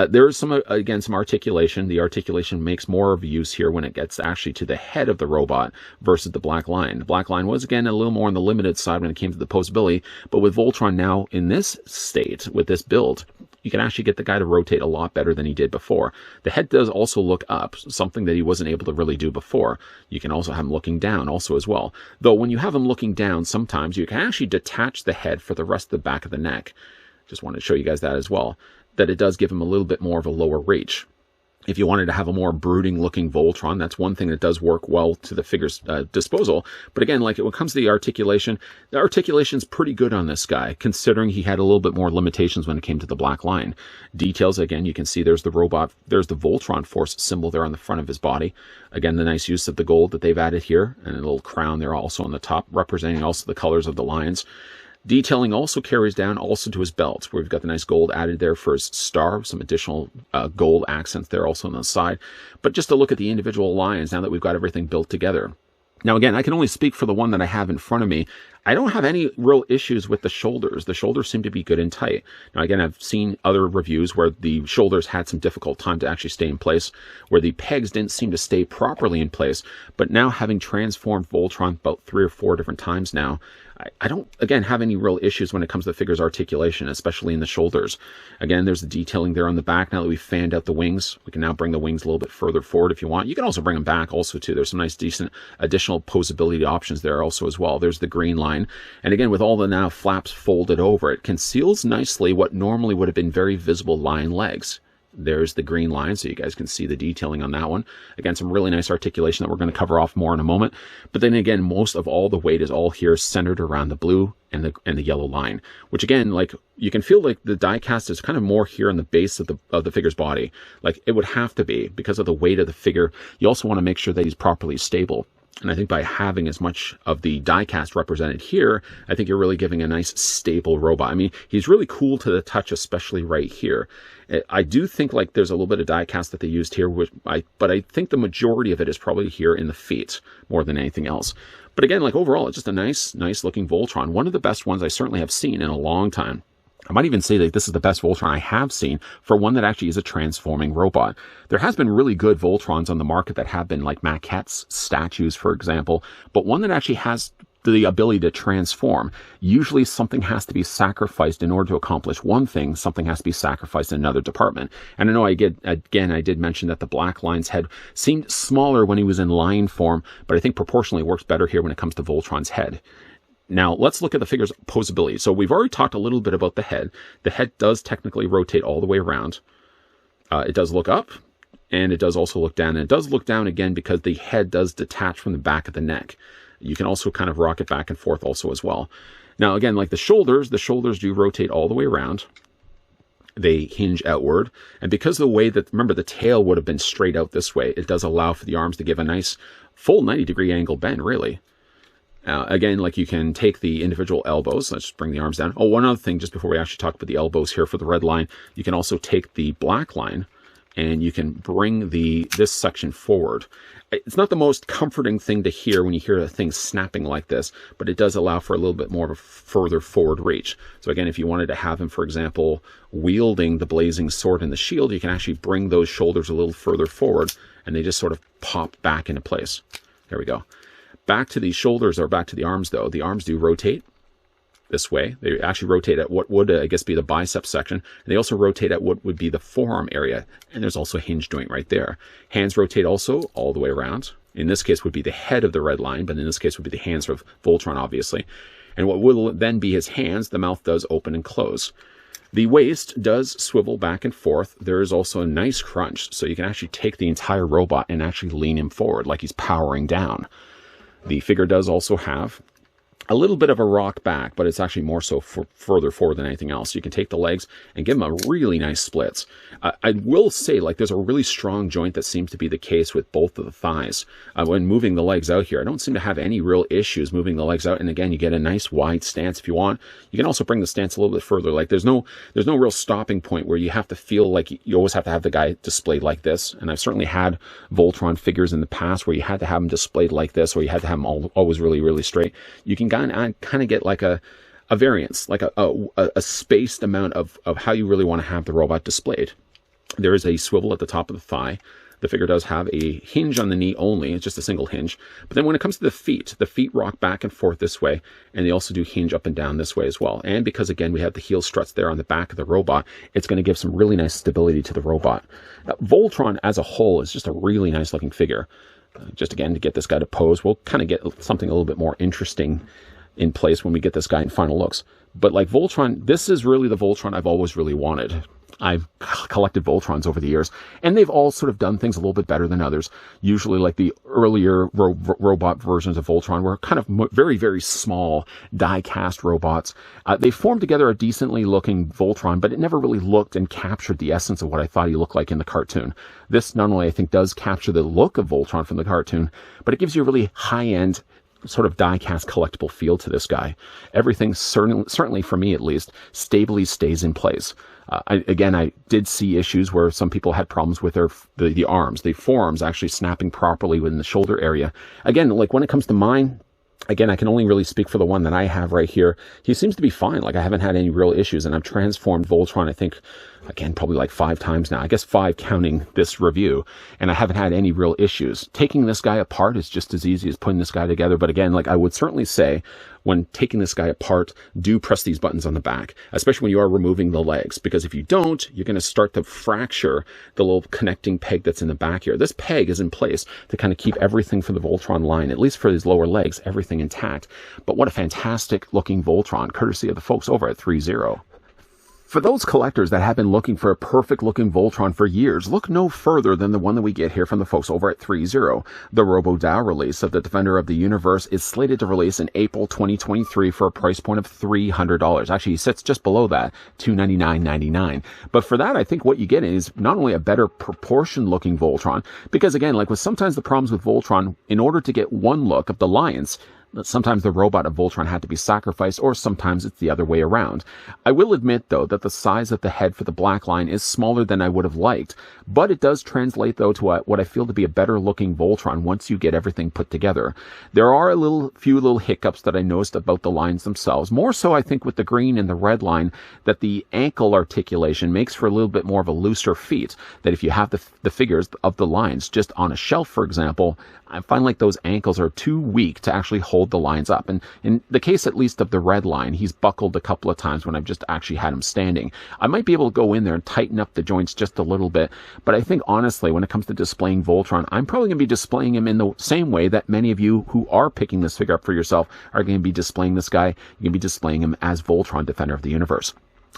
There is some, again, some articulation. The articulation makes more of use here when it gets actually to the head of the robot versus the black line. The black line was, again, a little more on the limited side when it came to the posability, but with Voltron now in this state, with this build, you can actually get the guy to rotate a lot better than he did before. The head does also look up, something that he wasn't able to really do before. You can also have him looking down also as well. Though when you have him looking down, sometimes you can actually detach the head for the rest of the back of the neck. Just wanted to show you guys that as well, that it does give him a little bit more of a lower reach. If you wanted to have a more brooding looking Voltron, that's one thing that does work well to the figure's disposal. But again, like when it comes to the articulation's pretty good on this guy, considering he had a little bit more limitations when it came to the black line. Details, again, you can see there's the robot, there's the Voltron Force symbol there on the front of his body. Again, the nice use of the gold that they've added here, and a little crown there also on the top, representing also the colors of the lions. Detailing also carries down also to his belt, where we've got the nice gold added there for his star, some additional gold accents there also on the side. But just to look at the individual lions, now that we've got everything built together. Now, again, I can only speak for the one that I have in front of me. I don't have any real issues with the shoulders. The shoulders seem to be good and tight. Now, again, I've seen other reviews where the shoulders had some difficult time to actually stay in place, where the pegs didn't seem to stay properly in place. But now, having transformed Voltron about 3 or 4 different times now, I don't, again, have any real issues when it comes to the figure's articulation, especially in the shoulders. Again, there's the detailing there on the back. Now that we've fanned out the wings, we can now bring the wings a little bit further forward if you want. You can also bring them back also, too. There's some nice, decent additional posability options there also as well. There's the green line. And again, with all the now flaps folded over, it conceals nicely what normally would have been very visible lion legs. There's the green line, so you guys can see the detailing on that one. Again, some really nice articulation that we're going to cover off more in a moment. But then again, most of all the weight is all here centered around the blue and the yellow line, which again, like you can feel like the die cast is kind of more here on the base of the figure's body. Like it would have to be because of the weight of the figure. You also want to make sure that he's properly stable. And I think by having as much of the die-cast represented here, I think you're really giving a nice, stable robot. I mean, he's really cool to the touch, especially right here. I do think like there's a little bit of die-cast that they used here, but I think the majority of it is probably here in the feet more than anything else. But again, like overall, it's just a nice looking Voltron. One of the best ones I certainly have seen in a long time. I might even say that this is the best Voltron I have seen for one that actually is a transforming robot. There has been really good Voltrons on the market that have been like maquettes, statues, for example, but one that actually has the ability to transform. Usually something has to be sacrificed in order to accomplish one thing. Something has to be sacrificed in another department. And I know I did mention that the black line's head seemed smaller when he was in lion form, but I think proportionally works better here when it comes to Voltron's head. Now, let's look at the figure's posability. So we've already talked a little bit about the head. The head does technically rotate all the way around. It does look up, and it does also look down. And it does look down again because the head does detach from the back of the neck. You can also kind of rock it back and forth also as well. Now, again, like the shoulders do rotate all the way around. They hinge outward. And because of the way that, remember, the tail would have been straight out this way, it does allow for the arms to give a nice full 90-degree angle bend, really. Again, like you can take the individual elbows. Let's just bring the arms down. Oh, one other thing, just before we actually talk about the elbows here for the red line, you can also take the black line and you can bring this section forward. It's not the most comforting thing to hear when you hear a thing snapping like this, but it does allow for a little bit more of a further forward reach. So again, if you wanted to have him, for example, wielding the blazing sword and the shield, you can actually bring those shoulders a little further forward and they just sort of pop back into place. There we go. Back to the shoulders, or back to the arms, though. The arms do rotate this way. They actually rotate at what would, I guess, be the bicep section. And they also rotate at what would be the forearm area. And there's also a hinge joint right there. Hands rotate also all the way around. In this case would be the head of the red line, but in this case would be the hands of Voltron, obviously. And what will then be his hands, the mouth does open and close. The waist does swivel back and forth. There is also a nice crunch, so you can actually take the entire robot and actually lean him forward like he's powering down. The figure does also have a little bit of a rock back, but it's actually more so further forward than anything else. You can take the legs and give them a really nice splits. I will say, like, there's a really strong joint that seems to be the case with both of the thighs. When moving the legs out here, I don't seem to have any real issues moving the legs out. And again, you get a nice wide stance if you want. You can also bring the stance a little bit further. Like, there's no real stopping point where you have to feel like you always have to have the guy displayed like this. And I've certainly had Voltron figures in the past where you had to have them displayed like this, or you had to have them always really, really straight. You can kind of get like a variance, like a spaced amount of how you really want to have the robot displayed. There is a swivel at the top of the thigh. The figure does have a hinge on the knee only. It's just a single hinge. But then when it comes to the feet rock back and forth this way, and they also do hinge up and down this way as well. And because, again, we have the heel struts there on the back of the robot, it's going to give some really nice stability to the robot. Now, Voltron as a whole is just a really nice looking figure. Just again, to get this guy to pose, we'll kind of get something a little bit more interesting in place when we get this guy in final looks. But like Voltron, this is really the Voltron I've always really wanted. I've collected Voltrons over the years, and they've all sort of done things a little bit better than others. Usually, like the earlier robot versions of Voltron were kind of very, very small die-cast robots. They formed together a decently looking Voltron, but it never really looked and captured the essence of what I thought he looked like in the cartoon. This not only, I think, does capture the look of Voltron from the cartoon, but it gives you a really high-end sort of die-cast collectible feel to this guy. Everything, certainly for me at least, stably stays in place. I did see issues where some people had problems with the arms, the forearms actually snapping properly within the shoulder area. Again, like when it comes to mine, again, I can only really speak for the one that I have right here. He seems to be fine. Like, I haven't had any real issues, and I've transformed Voltron, I think, again, probably like 5 times now. I guess 5 counting this review, and I haven't had any real issues. Taking this guy apart is just as easy as putting this guy together. But again, like, I would certainly say, when taking this guy apart, do press these buttons on the back, especially when you are removing the legs, because if you don't, you're going to start to fracture the little connecting peg that's in the back here. This peg is in place to kind of keep everything for the Voltron line, at least for his lower legs, everything intact. But what a fantastic looking Voltron, courtesy of the folks over at Threezero. For those collectors that have been looking for a perfect-looking Voltron for years, look no further than the one that we get here from the folks over at Threezero. The ROBO-DOU release of the Defender of the Universe is slated to release in April 2023 for a price point of $300. Actually, he sits just below that, $299.99. But for that, I think what you get is not only a better proportion-looking Voltron, because again, like with sometimes the problems with Voltron, in order to get one look of the Lions, sometimes the robot of Voltron had to be sacrificed, or sometimes it's the other way around. I will admit, though, that the size of the head for the Black Lion is smaller than I would have liked, but it does translate, though, to what I feel to be a better-looking Voltron once you get everything put together. There are few little hiccups that I noticed about the lines themselves. More so, I think, with the green and the red line, that the ankle articulation makes for a little bit more of a looser feet, that if you have the figures of the lines just on a shelf, for example, I find like those ankles are too weak to actually hold the lines up. And in the case, at least, of the red line, he's buckled a couple of times when I've just actually had him standing. I might be able to go in there and tighten up the joints just a little bit. But I think, honestly, when it comes to displaying Voltron, I'm probably going to be displaying him in the same way that many of you who are picking this figure up for yourself are going to be displaying this guy. You're going to be displaying him as Voltron, Defender of the Universe.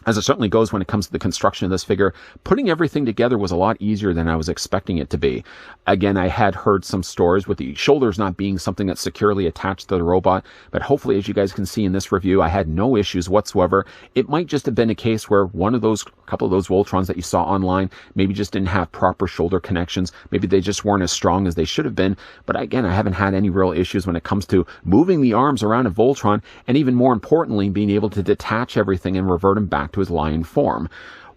As it certainly goes when it comes to the construction of this figure, putting everything together was a lot easier than I was expecting it to be. Again, I had heard some stories with the shoulders not being something that's securely attached to the robot, but hopefully, as you guys can see in this review, I had no issues whatsoever. It might just have been a case where couple of those Voltrons that you saw online maybe just didn't have proper shoulder connections. Maybe they just weren't as strong as they should have been. But again, I haven't had any real issues when it comes to moving the arms around a Voltron, and even more importantly, being able to detach everything and revert him back to his lion form.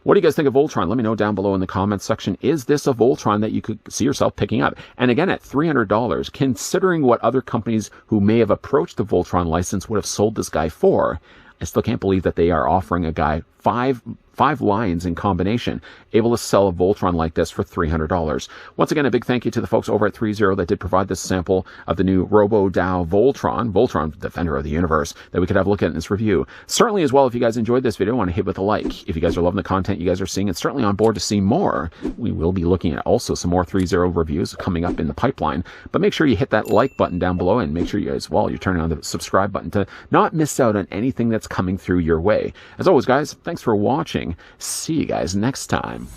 What do you guys think of Voltron? Let me know down below in the comments section. Is this a Voltron that you could see yourself picking up? And again, at $300, considering what other companies who may have approached the Voltron license would have sold this guy for, I still can't believe that they are offering a guy five lions in combination, able to sell a Voltron like this for $300. Once again, a big thank you to the folks over at Threezero that did provide this sample of the new ROBO-DOU Voltron, Defender of the Universe, that we could have a look at in this review. Certainly as well, if you guys enjoyed this video, I want to hit with a like. If you guys are loving the content you guys are seeing, and certainly on board to see more, we will be looking at also some more Threezero reviews coming up in the pipeline. But make sure you hit that like button down below, and make sure you as well, you're turning on the subscribe button to not miss out on anything that's coming through your way. As always, guys, thanks for watching. See you guys next time.